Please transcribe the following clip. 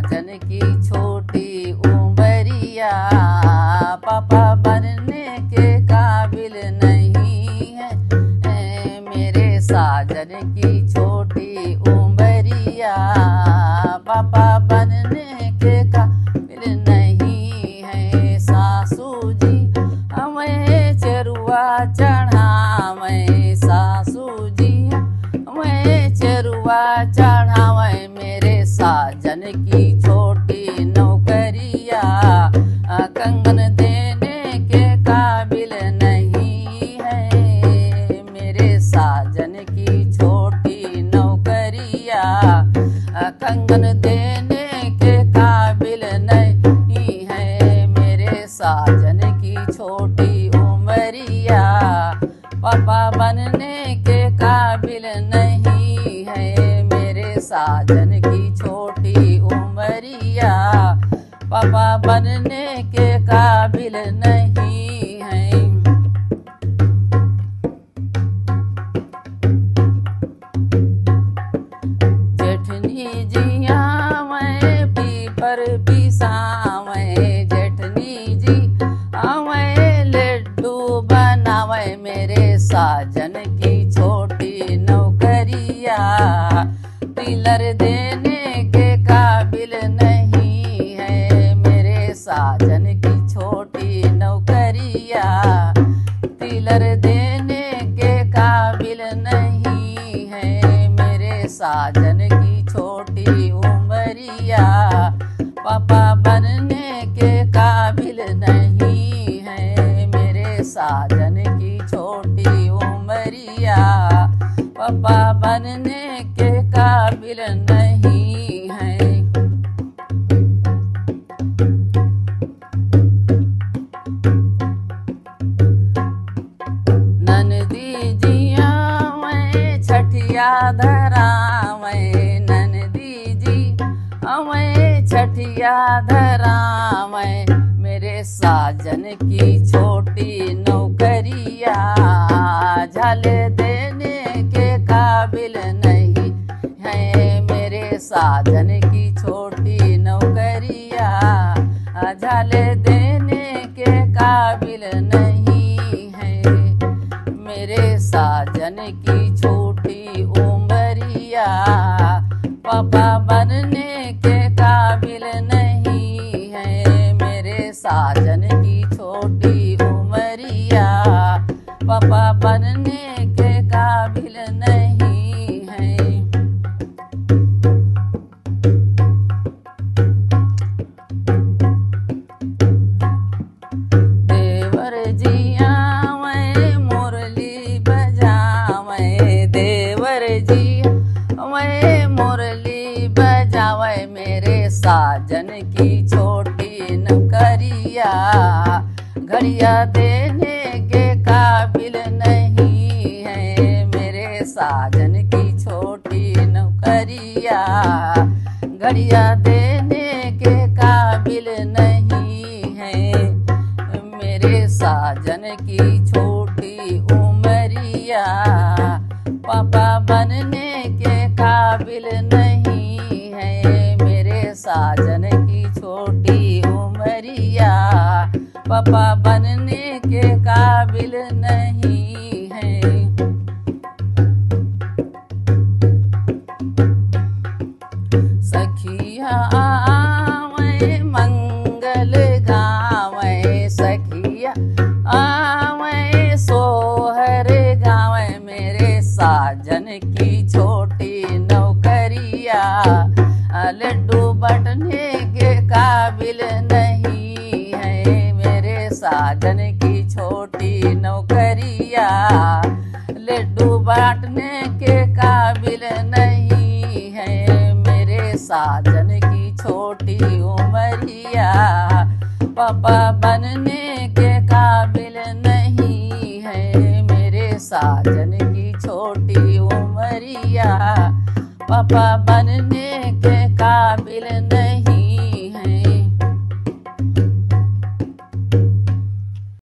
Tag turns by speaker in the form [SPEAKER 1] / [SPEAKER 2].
[SPEAKER 1] साजन की छोटी उमरिया, पापा बनने के काबिल नहीं है मेरे साजन की छोटी उमरिया, पापा बनने के काबिल नहीं है। सासू जी हमें चरुआ चढ़ावे, सासू जी हमें चरुआ चढ़ावे मेरे साजन की छोटी नौकरिया, कंगन देने के काबिल नहीं है मेरे साजन की छोटी नौकरिया, कंगन देने के काबिल नहीं है मेरे साजन की छोटी उमरिया, पापा बनने के काबिल नहीं है मेरे साजन की छोटी उमरिया, पापा बनने के काबिल नहीं है। जेठनी जिया मैं पीपर पिसावे, जेठनी जी मैं लड्डू बनावे मेरे साजन की छोटी नौकरिया, टिलर देने के काबिल नहीं है मेरे साजन की छोटी नौकरिया, टिलर देने के काबिल नहीं है मेरे साजन की छोटी उमरिया, पापा बनने के काबिल नहीं है मेरे साजन की छोटी उमरिया, पापा बनने के काबिल नहीं है। ननदी जिया मैं छठिया धरावे, ननदी जी मैं छठिया धरावे मेरे साजन की छोटी नौकरिया, झल देने के काबिल नहीं है मेरे साजन की छोटी नौकरिया, झल देने के काबिल नहीं है मेरे साजन की छोटी उमरिया, पापा बनने के काबिल नहीं है मेरे साजन की छोटी उमरिया, पापा बनने के काबिल नहीं है। देवर जिया मैं मुरली बजावे, देवर जी मैं मुरली बजावे मेरे साजन की छोटी नौकरिया, घड़िया देने के काबिल नहीं है मेरे साजन की छोटी नौकरिया, घड़िया देने के काबिल नहीं है मेरे साजन की छोटी उमरिया, पापा बनने के काबिल नहीं है मेरे साजन की छोटी उमरिया, पापा बनने के काबिल नहीं है। सखिया आवे मंगल गावे, सखिया आवे सोहर गावे मेरे साजन की छोटी नौकरिया, लड्डू बटने के काबिल नहीं है मेरे साजन की छोटी नौकरिया, लड्डू बांटने के काबिल नहीं है मेरे साजन की छोटी उमरिया, पापा बनने के काबिल नहीं है मेरे साजन की छोटी उमरिया, पापा बनने